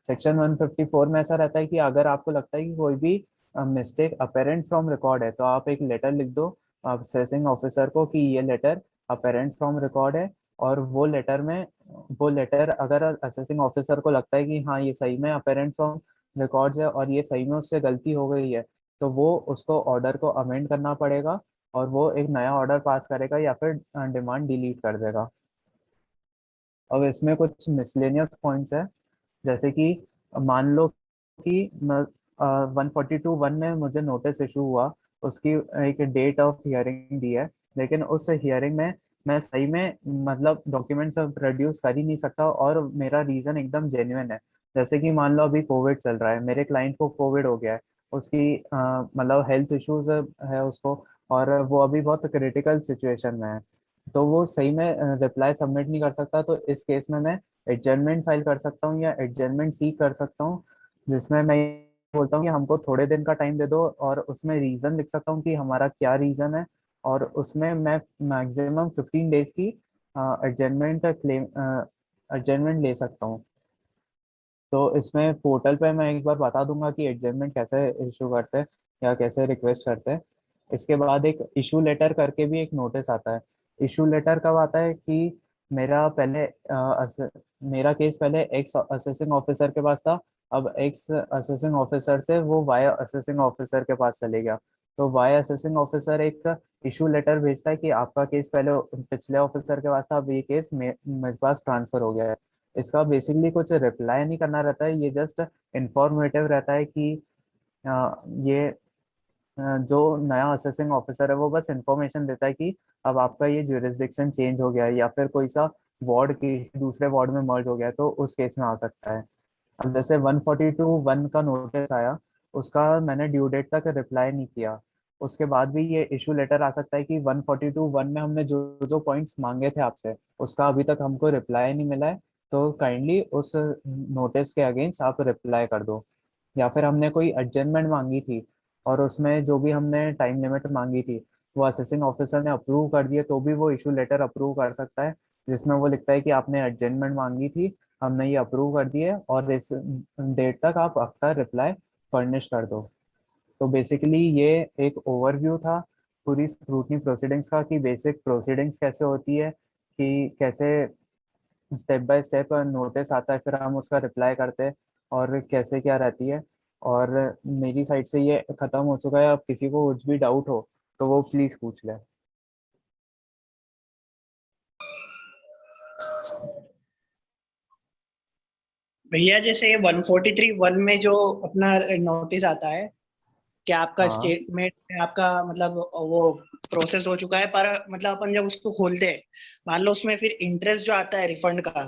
सेक्शन 154 में ऐसा रहता है कि अगर आपको लगता है कि कोई भी मिस्टेक अपेरेंट फ्रॉम रिकॉर्ड है तो आप एक लेटर लिख दो असेसिंग ऑफिसर को कि ये लेटर अपेरेंट फ्रॉम रिकॉर्ड है। और वो लेटर अगर असेसिंग ऑफिसर को लगता है कि हाँ ये सही में अपेरेंट फ्रॉम रिकॉर्ड्स है और ये सही में उससे गलती हो गई है, तो वो उसको ऑर्डर को अमेंड करना पड़ेगा और वो एक नया ऑर्डर पास करेगा या फिर डिमांड डिलीट कर देगा। अब इसमें कुछ मिसलेनियस पॉइंट्स है, जैसे कि मान लो कि 142(1) में मुझे नोटिस इशू हुआ, उसकी एक डेट ऑफ हियरिंग दी है, लेकिन उस हियरिंग में मैं सही में मतलब डॉक्यूमेंट्स प्रोड्यूस कर ही नहीं सकता और मेरा रीजन एकदम जेन्युइन है। जैसे कि मान लो अभी कोविड चल रहा है, मेरे क्लाइंट को कोविड हो गया है, उसकी मतलब हेल्थ इश्यूज है उसको, और वो अभी बहुत क्रिटिकल सिचुएशन में है, तो वो सही में रिप्लाई सबमिट नहीं कर सकता। तो इस केस में मैं एडजर्नमेंट फाइल कर सकता हूँ या एडजर्नमेंट सीक कर सकता हूँ, जिसमें मैं ये बोलता हूँ कि हमको थोड़े दिन का टाइम दे दो और उसमें रीज़न लिख सकता हूँ कि हमारा क्या रीज़न है। और उसमें मैं मैक्सिमम 15 डेज की एडजर्नमेंट ले सकता हूँ। तो इसमें पोर्टल पे मैं एक बार बता दूंगा कि एडजर्नमेंट कैसे इशू करते हैं या कैसे रिक्वेस्ट करते हैं। इसके बाद एक इशू लेटर करके भी एक नोटिस आता है। इशू लेटर कब आता है कि मेरा पहले मेरा केस पहले एक्स असेसिंग ऑफिसर के पास था, अब एक्स असेसिंग ऑफिसर से वो वाई असेसिंग ऑफिसर के पास चले गया। तो वाई असेसिंग ऑफिसर एक इशू लेटर भेजता है कि आपका केस पहले पिछले ऑफिसर के पास था, अब ये केस मेरे पास ट्रांसफर हो गया है। इसका बेसिकली कुछ रिप्लाई नहीं करना रहता है, ये जस्ट इंफॉर्मेटिव रहता है कि ये जो नया असेसिंग ऑफिसर है वो बस इंफॉर्मेशन देता है कि अब आपका ये ज्यूरिसडिक्शन चेंज हो गया है या फिर कोई सा वार्ड किसी दूसरे वार्ड में मर्ज हो गया है, तो उस केस में आ सकता है। अब जैसे 142(1) का नोटिस आया, उसका मैंने ड्यू डेट तक रिप्लाई नहीं किया, उसके बाद भी ये इशू लेटर आ सकता है कि 142(1) में हमने जो जो पॉइंट्स मांगे थे आपसे उसका अभी तक हमको रिप्लाई नहीं मिला है, तो काइंडली उस नोटिस के अगेंस्ट आप रिप्लाई कर दो। या फिर हमने कोई एडजमेंट मांगी थी और उसमें जो भी हमने टाइम लिमिट मांगी थी वो असेसिंग ऑफिसर ने अप्रूव कर दिया, तो भी वो इशू लेटर अप्रूव कर सकता है जिसमें वो लिखता है कि आपने एडजमेंट मांगी थी, हमने ये अप्रूव कर दी है, और इस डेट तक आप आपका रिप्लाई फर्निश कर दो। तो बेसिकली ये एक ओवरव्यू था पूरी स्क्रूटनी प्रोसीडिंग्स का, कि बेसिक प्रोसीडिंग्स कैसे होती है, कि कैसे स्टेप बाय स्टेप नोटिस आता है, फिर हम उसका रिप्लाई करते हैं, और कैसे क्या रहती है। और मेरी साइड से ये खत्म हो चुका है। अब किसी को कुछ भी डाउट हो तो वो प्लीज पूछ ले। भैया जैसे 143(1) में जो अपना नोटिस आता है कि आपका हाँ स्टेटमेंट में आपका मतलब वो प्रोसेस हो चुका है, पर मतलब अपन जब उसको खोलते हैं, मान लो उसमें फिर इंटरेस्ट जो आता है रिफंड का,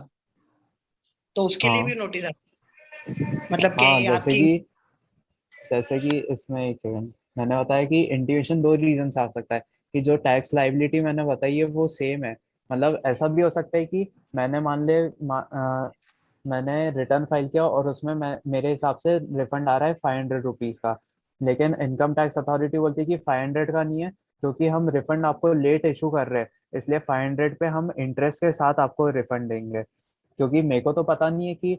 तो उसके लिए भी हाँ नोटिस आता है मतलब हाँ। कि जैसे आपकी। कि जैसे कि इसमें एक सेकंड, मैंने बताया कि इंट्यूशन दो रीजन से आ सकता है, कि जो टैक्स लाइबिलिटी मैंने बताई है वो सेम है। मतलब ऐसा भी हो सकता है कि मैंने मैंने रिटर्न फाइल किया और उसमें मेरे हिसाब से रिफंड आ रहा है 500 रुपीज का, लेकिन इनकम टैक्स अथॉरिटी बोलती है कि 500 का नहीं है, क्योंकि हम रिफंड आपको लेट इशू कर रहे हैं, इसलिए 500 पे हम इंटरेस्ट के साथ आपको रिफंड देंगे। क्योंकि मेरे को तो पता नहीं है कि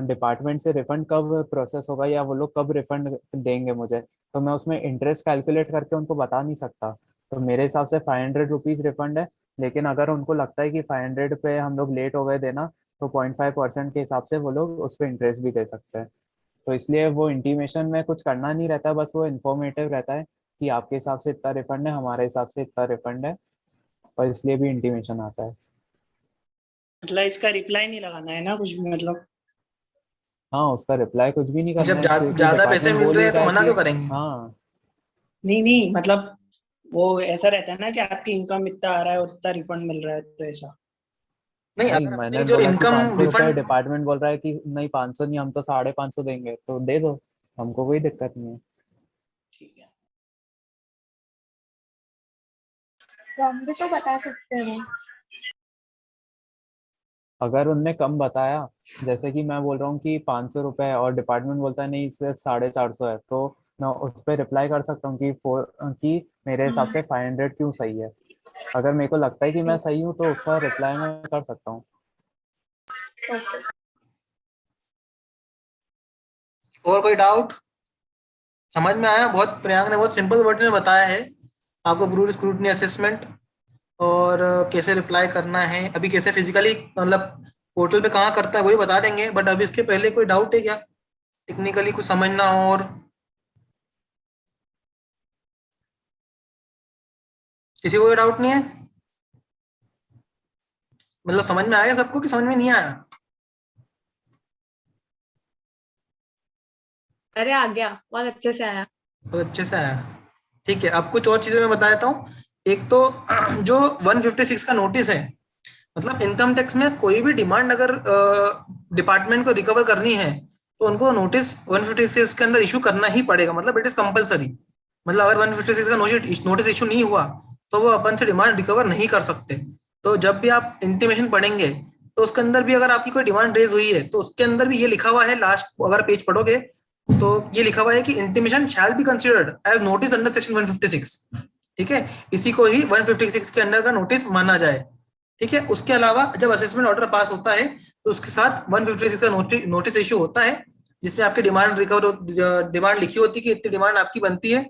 डिपार्टमेंट से रिफंड कब प्रोसेस होगा या वो लोग कब रिफंड देंगे मुझे, तो मैं उसमें इंटरेस्ट कैलकुलेट करके उनको बता नहीं सकता। तो मेरे हिसाब से 500 रुपीज रिफंड है, लेकिन अगर उनको लगता है कि 500 पे हम लोग लेट हो गए देना, तो 0.5% के हिसाब से वो लोग उस पर इंटरेस्ट भी दे सकते हैं। तो इसलिए वो इंटीमेशन में कुछ करना नहीं रहता, बस वो इन्फॉर्मेटिव रहता है कि आपके हिसाब से इतना रिफंड है, हमारे हिसाब से इतना रिफंड है, और इसलिए भी इंटीमेशन आता है। मतलब इसका रिप्लाई नहीं लगाना है ना कुछ भी मतलब। हाँ, उसका रिप्लाई कुछ भी नहीं करना जब है, क्योंकि ज्यादा पैसे डिपार्टमेंट मिल बोल रहे ही हैं तो रहा है मना कि क्यों करेंगे? हाँ। नहीं नहीं मतलब वो ऐसा रहता है ना कि आपकी इनकम इतना आ रहा है और इतना रिफंड मिल रहा है, तो ऐसा। नहीं, नहीं, अगर अपनी मैंने जो बोला कि इनकम 500 रुपये, रिफंड, डिपार्टमेंट बोल रहा है कि नहीं 500 नहीं, हम तो 550 देंगे, तो दे दो, हमको कोई दिक्कत नहीं है। ठीक है। तो हम भी तो बता सकते हैं। अगर उनने कम बताया, जैसे कि मैं बोल रहा हूँ कि 500 रुपये है और डिपार्टमेंट बोलता है नहीं सिर्फ 450 है, तो मैं उस पर रिप्लाई कर सकता हूँ कि मेरे हिसाब से 500 क्यों सही है। अगर मेरे को लगता है कि मैं सही हूँ तो उसका रिप्लाई मैं कर सकता हूँ। ओके। और कोई डाउट? समझ में आया? बहुत प्रियांक ने बहुत सिंपल वर्ड में बताया है आपको ब्रूड स्क्रूटनी असेसमेंट, और कैसे रिप्लाई करना है। अभी कैसे फिजिकली मतलब पोर्टल पे कहाँ करता है वही बता देंगे, बट अभी इसके पहले कोई डाउट है क्या, टेक्निकली कुछ समझना हो? और किसी को कोई डाउट नहीं है? मतलब समझ में आया सबको कि समझ में नहीं आया? अरे आ गया, बहुत अच्छे से आया। तो अच्छे से आया। ठीक है, अब कुछ और चीजें मैं बता देता हूँ। एक तो जो 156 का नोटिस है, मतलब इनकम टैक्स में कोई भी डिमांड अगर डिपार्टमेंट को रिकवर करनी है तो उनको नोटिस 156 के अंदर इशू करना ही पड़ेगा, मतलब इट इज कंपलसरी। मतलब अगर 156 का नोटिस इशू नहीं हुआ तो वो अपन से डिमांड रिकवर नहीं कर सकते। तो जब भी आप इंटीमेशन पढ़ेंगे तो उसके अंदर भी अगर आपकी कोई डिमांड रेज हुई है तो उसके अंदर भी ये लिखा हुआ है, लास्ट अगर पेज पढ़ोगे तो ये लिखा हुआ है कि intimation shall be considered as notice under section 156। ठीक है, इसी को ही 156 के अंडर का नोटिस माना जाए। ठीक है, उसके अलावा जब असेसमेंट ऑर्डर पास होता है तो उसके साथ 156 का नोटिस इशू होता है, जिसमें आपकी डिमांड रिकवर डिमांड लिखी होती है कि इतनी डिमांड आपकी बनती है,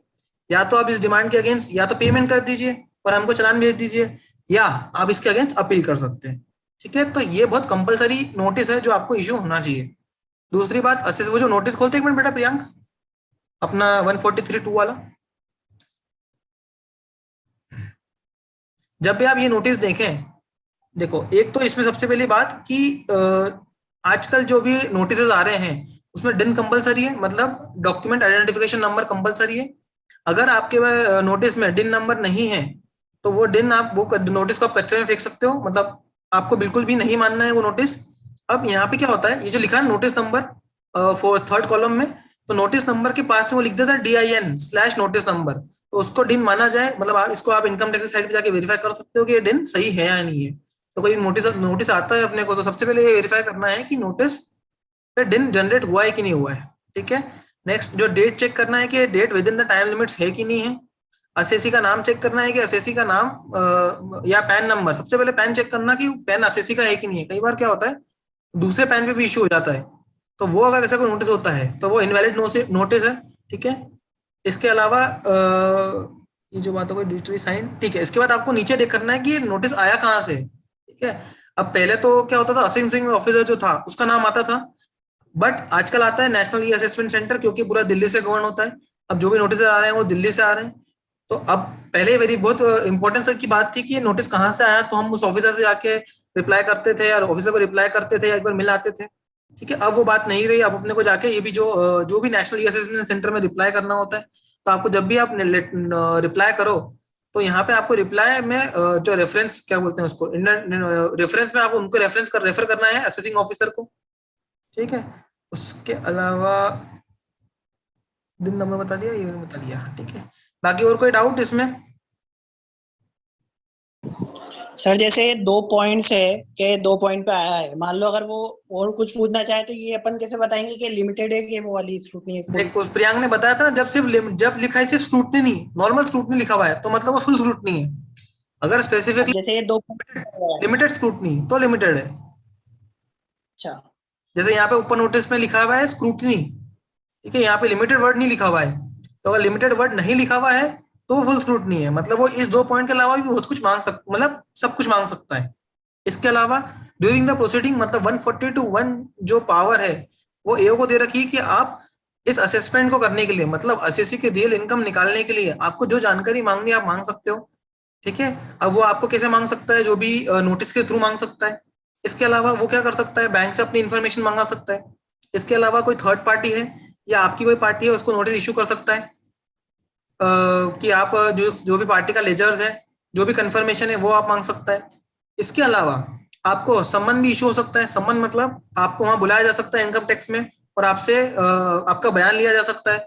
या तो आप इस डिमांड के अगेंस्ट या तो पेमेंट कर दीजिए और हमको चालान भेज दीजिए, या आप इसके अगेंस्ट अपील कर सकते हैं। ठीक है, तो ये बहुत कंपलसरी नोटिस है जो आपको इशू होना चाहिए। दूसरी बात, असेस वो जो नोटिस खोलते, एक मिनट बेटा प्रियांक, अपना 143(2) वाला, जब भी आप ये नोटिस देखें, देखो एक तो इसमें सबसे पहली बात कि आजकल जो भी नोटिस आ रहे हैं उसमें डिन कंपलसरी है, मतलब डॉक्यूमेंट आइडेंटिफिकेशन नंबर कंपलसरी है। अगर आपके नोटिस में डिन नंबर नहीं है तो वो डिन आप वो नोटिस को आप कचरे में फेंक सकते हो, मतलब आपको बिल्कुल भी नहीं मानना है वो नोटिस। अब यहाँ पे क्या होता है, ये जो लिखा है notice number for third column में, तो नोटिस नंबर के पास में वो लिख देता है DIN/नोटिस नंबर, तो उसको डिन माना जाए। मतलब आप इसको आप इनकम टैक्स साइट पे जाके वेरीफाई कर सकते हो कि ये डिन सही है या नहीं है। तो कोई नोटिस नोटिस आता है अपने को तो सबसे पहले ये वेरीफाई करना है कि नोटिस पे डिन जनरेट हुआ है कि नहीं हुआ है। ठीक है, नेक्स्ट जो डेट चेक करना है कि date within the time limits है कि नहीं है। असेसी का नाम चेक करना है कि असेसी का नाम या पैन नंबर। सबसे पहले पैन चेक करना कि पैन असेसी का है कि नहीं है। कई बार क्या होता है दूसरे पैन पे भी इशू हो जाता है, तो वो अगर ऐसा कोई नोटिस होता है तो वो इनवैलिड नोटिस है, ठीक है। इसके अलावा ये जो बात हो गई डिजिटली साइन, ठीक है। इसके बाद आपको नीचे देख करना है कि ये नोटिस आया कहाँ से, ठीक है। अब पहले तो क्या होता था, असेसिंग ऑफिसर जो था उसका नाम आता था, बट आजकल आता है नेशनल ई असेसमेंट सेंटर, क्योंकि पूरा दिल्ली से गवर्न होता है। अब जो भी नोटिस आ रहे हैं वो दिल्ली से आ रहे हैं। तो अब पहले मेरी बहुत इंपॉर्टेंस की बात थी कि ये नोटिस कहाँ से आया, तो हम उस ऑफिसर से जाके रिप्लाई करते थे और ऑफिसर को रिप्लाई करते थे या एक बार मिल आते थे, ठीक है। अब वो बात नहीं रही। अब अपने को जाके ये भी जो भी नेशनल ई असेसमेंट सेंटर में रिप्लाई करना होता है, तो आपको जब भी आप रिप्लाई करो तो यहाँ पे आपको रिप्लाई में जो रेफरेंस क्या बोलते हैं उसको, रेफरेंस में आपको उनको रेफर करना है असेसिंग ऑफिसर को, ठीक है। उसके अलावा दिन नंबर बता दिया, ये बता दिया, ठीक है। बाकी और कोई डाउट इसमें? सर जैसे 2 पॉइंट्स है कि 2 पॉइंट पे आया है, मान लो अगर वो और कुछ पूछना चाहे तो ये अपन कैसे बताएंगे कि लिमिटेड है कि वो वाली स्क्रूटनी है full? देख, उस प्रियांक ने बताया था ना, जब लिखा है सिर्फ स्क्रूटनी नहीं, नॉर्मल स्क्रूटनी लिखा हुआ है तो मतलब वो फुल स्क्रूटनी है। अगर अब स्पेसिफिकली जैसे ये 2 पॉइंट, लिमिटेड स्क्रूटनी तो लिमिटेड है। अच्छा जैसे यहाँ पे ऊपर नोटिस में लिखा हुआ है स्क्रूटनी, ठीक है, यहाँ पे लिमिटेड वर्ड नहीं लिखा हुआ है। तो अगर लिमिटेड वर्ड नहीं लिखा हुआ है तो वो फुल स्क्रूटनी है, मतलब वो इस 2 पॉइंट के अलावा भी बहुत कुछ मांग सकता, मतलब सब कुछ मांग सकता है। इसके अलावा ड्यूरिंग द प्रोसीडिंग, मतलब 142(1) जो पावर है वो एओ को दे रखी है कि आप इस असेसमेंट को करने के लिए, मतलब असेसी की रियल इनकम निकालने के लिए आपको जो जानकारी मांगनी है आप मांग सकते हो, ठीक है। अब वो आपको कैसे मांग सकता है, जो भी नोटिस के थ्रू मांग सकता है। इसके अलावा वो क्या कर सकता है, बैंक से अपनी इन्फॉर्मेशन मांगा सकता है। इसके अलावा कोई थर्ड पार्टी है या आपकी कोई पार्टी है उसको नोटिस इशू कर सकता है कि आप जो भी पार्टी का लेजर्स है, जो भी कंफर्मेशन है वो आप मांग सकता है। इसके अलावा आपको सम्मन भी इशू हो सकता है। सम्मन मतलब आपको वहां बुलाया जा सकता है इनकम टैक्स में, और आपसे आपका बयान लिया जा सकता है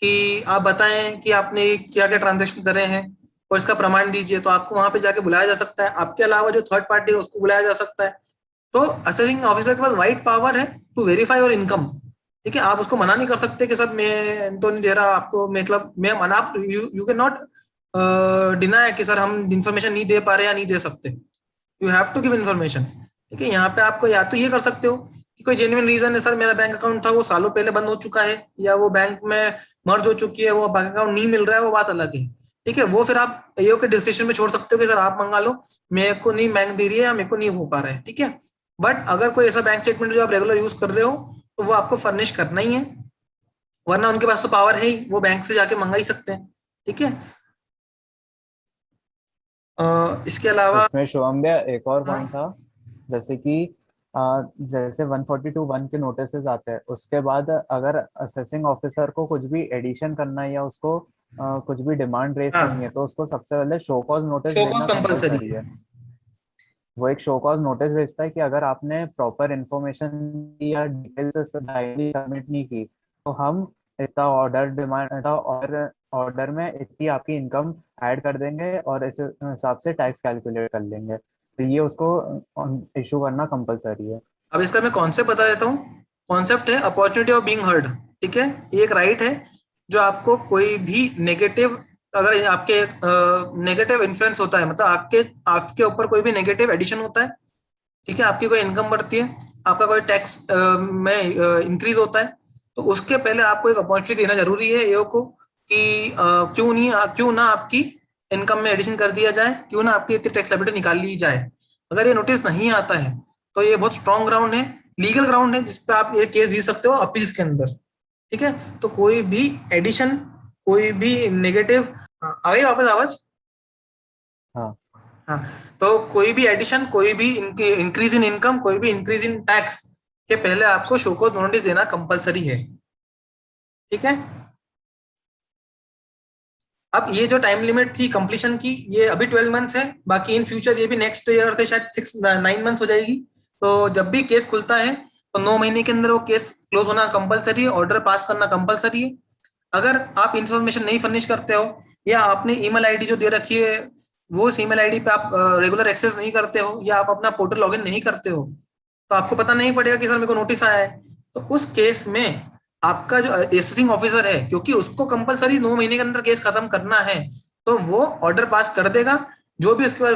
कि आप बताएं कि आपने क्या क्या ट्रांजेक्शन करे हैं और इसका प्रमाण दीजिए। तो आपको वहां पे जाके बुलाया जा सकता है। आपके अलावा जो थर्ड पार्टी है उसको बुलाया जा सकता है। तो असेसिंग ऑफिसर के पास वाइड पावर है टू वेरीफाई योर इनकम, ठीक है। आप उसको मना नहीं कर सकते कि सर मैं तो नहीं दे रहा आपको, मतलब मैं मना, यू कैन नॉट डिनाई कि सर हम इन्फॉर्मेशन नहीं दे पा रहे या नहीं दे सकते। You have to give information, ठीक है। यहाँ पे आपको या तो ये कर सकते हो कि कोई जेन्युइन रीजन है, सर मेरा बैंक अकाउंट था वो सालों पहले बंद हो चुका है, या वो बैंक में मर्ज हो चुकी है, वो बैंक अकाउंट नहीं मिल रहा है, वो बात अलग है, ठीक है। वो फिर आप एओ के डिसीजन में छोड़ सकते हो कि सर आप मंगा लो, मेरे को नहीं बैंक दे रही है या मेरे को नहीं हो पा रहा है, ठीक है। बट अगर कोई ऐसा बैंक स्टेटमेंट जो आप रेगुलर यूज कर रहे हो तो वो आपको फर्निश करना ही है, वरना उनके पास तो पावर है ही, वो बैंक से जाके मंगा ही सकते हैं, ठीक है। इसके अलावा इसमें शुभम भैया एक और हाँ। पॉइंट था, जैसे कि जैसे 142(1) के नोटिस आते हैं, उसके बाद अगर असेसिंग ऑफिसर को कुछ भी एडिशन करना है या उसको कुछ भी डिमांड रेज हाँ, करनी है, तो उसको सबसे पहले शो कॉज नोटिस शो भेजना कॉज कंपलसरी कंपलसरी है। है। वो एक शो कॉज नोटिस भेजता है कि अगर आपने प्रॉपर इंफॉर्मेशन या डिटेल्स सबमिट नहीं की तो हम इतना ऑर्डर डिमांड, इतना ऑर्डर में इतनी आपकी इनकम ऐड कर देंगे और इस हिसाब से टैक्स कैलकुलेट कर लेंगे। तो ये उसको इशू करना कंपलसरी है। अब इसका मैं कॉन्सेप्ट बता देता हूँ। कॉन्सेप्ट है अपॉर्चुनिटी ऑफ बीइंग हर्ड, ठीक है। ये एक राइट है जो आपको कोई भी नेगेटिव, अगर आपके नेगेटिव इन्फ्लुएंस होता है, मतलब आपके आपके ऊपर कोई भी नेगेटिव एडिशन होता है, ठीक है, आपकी कोई इनकम बढ़ती है, आपका कोई टैक्स में इंक्रीज होता है, तो उसके पहले आपको एक अपॉर्चुनिटी देना जरूरी है एओ को कि क्यों ना आपकी इनकम में एडिशन कर दिया जाए, क्यों ना आपकी इतनी टैक्स लायबिलिटी निकाल ली जाए। अगर ये नोटिस नहीं आता है तो ये बहुत स्ट्रॉन्ग ग्राउंड है, लीगल ग्राउंड है, जिसपे आप ये केस जीत सकते हो अपील्स के अंदर, ठीक है। तो कोई भी एडिशन, कोई भी नेगेटिव, आ गई वापस आवाज? हाँ, हाँ, तो कोई भी एडिशन, कोई भी इंक्रीज इन इनकम, कोई भी इंक्रीज इन टैक्स के पहले आपको शो कॉज नोटिस देना कंपलसरी है, ठीक है। अब ये जो टाइम लिमिट थी कंप्लीशन की, ये अभी 12 मंथ्स है, बाकी इन फ्यूचर ये भी नेक्स्ट ईयर से शायद 6-9 मंथ्स हो जाएगी। तो जब भी केस खुलता है तो 9 महीने के अंदर वो केस क्लोज होना कंपलसरी है, ऑर्डर पास करना कंपलसरी है। अगर आप इंफॉर्मेशन नहीं फर्निश करते हो या आपने ईमेल आईडी जो दे रखी है वो ईमेल आईडी पे आप रेगुलर एक्सेस नहीं करते हो, या आप अपना पोर्टल लॉगिन नहीं करते हो, तो आपको पता नहीं पड़ेगा कि सर मेरे को नोटिस आया है। तो उस केस में आपका जो असेसिंग ऑफिसर है, क्योंकि उसको कंपलसरी 9 महीने के अंदर केस खत्म करना है, तो वो ऑर्डर पास कर देगा। जो भी उसके पास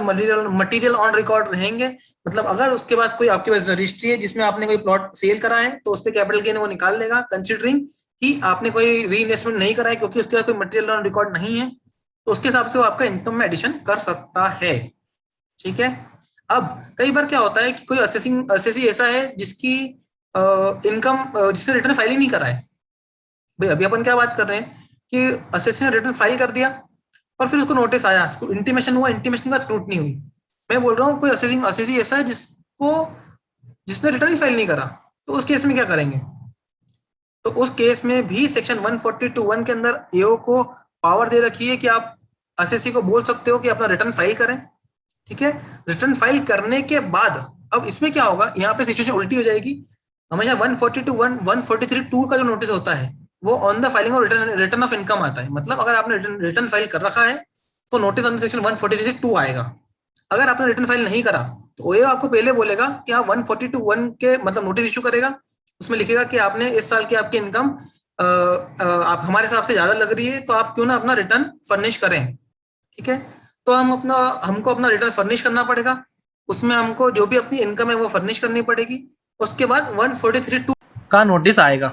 मटेरियल ऑन रिकॉर्ड रहेंगे, मतलब अगर उसके पास कोई आपके पास रजिस्ट्री है जिसमें आपने कोई प्लॉट सेल करा है तो उस पर कैपिटल गेन वो निकाल लेगा, कंसिडरिंग कि आपने कोई री इन्वेस्टमेंट नहीं करा है, क्योंकि उसके पास कोई मटेरियल ऑन रिकॉर्ड नहीं है, तो उसके हिसाब से वो आपका इनकम में एडिशन कर सकता है। ठीक है। अब कई बार क्या होता है कि कोई असेसी ऐसा है जिसकी इनकम जिसने रिटर्न फाइल ही नहीं करा है। भाई अभी अपन क्या बात कर रहे हैं कि असेसी ने रिटर्न फाइल कर दिया और फिर उसको नोटिस आया, उसको इंटीमेशन हुआ, इंटीमेशन का स्क्रूटनी हुई। मैं बोल रहा हूँ कोई असेसी ऐसा है जिसने रिटर्न ही फाइल नहीं करा, तो उस केस में क्या करेंगे? तो उस केस में भी सेक्शन 142(1) के अंदर एओ को पावर दे रखी है कि आप असेसी को बोल सकते हो कि अपना रिटर्न फाइल करें। ठीक है। रिटर्न फाइल करने के बाद अब इसमें क्या होगा, यहाँ पे सिचुएशन उल्टी हो जाएगी। हमेशा 142(1), 143(2) का जो नोटिस होता है वो ऑन द फाइलिंग और रिटर्न ऑफ इनकम आता है। मतलब अगर आपने रिटर्न फाइल कर रखा है तो नोटिस अंडर सेक्शन 143(2) आएगा। अगर आपने रिटर्न फाइल नहीं करा तो ओयो आपको पहले बोलेगा कि आप 142(1) के मतलब नोटिस इशू करेगा। उसमें लिखेगा कि आपने इस साल की आपकी इनकम आप हमारे हिसाब से ज्यादा लग रही है, तो आप क्यों ना अपना रिटर्न फर्निश करें। ठीक है। तो हमको अपना रिटर्न फर्निश करना पड़ेगा, उसमें हमको जो भी अपनी इनकम है वो फर्निश करनी पड़ेगी। उसके बाद 143(2) का नोटिस आएगा।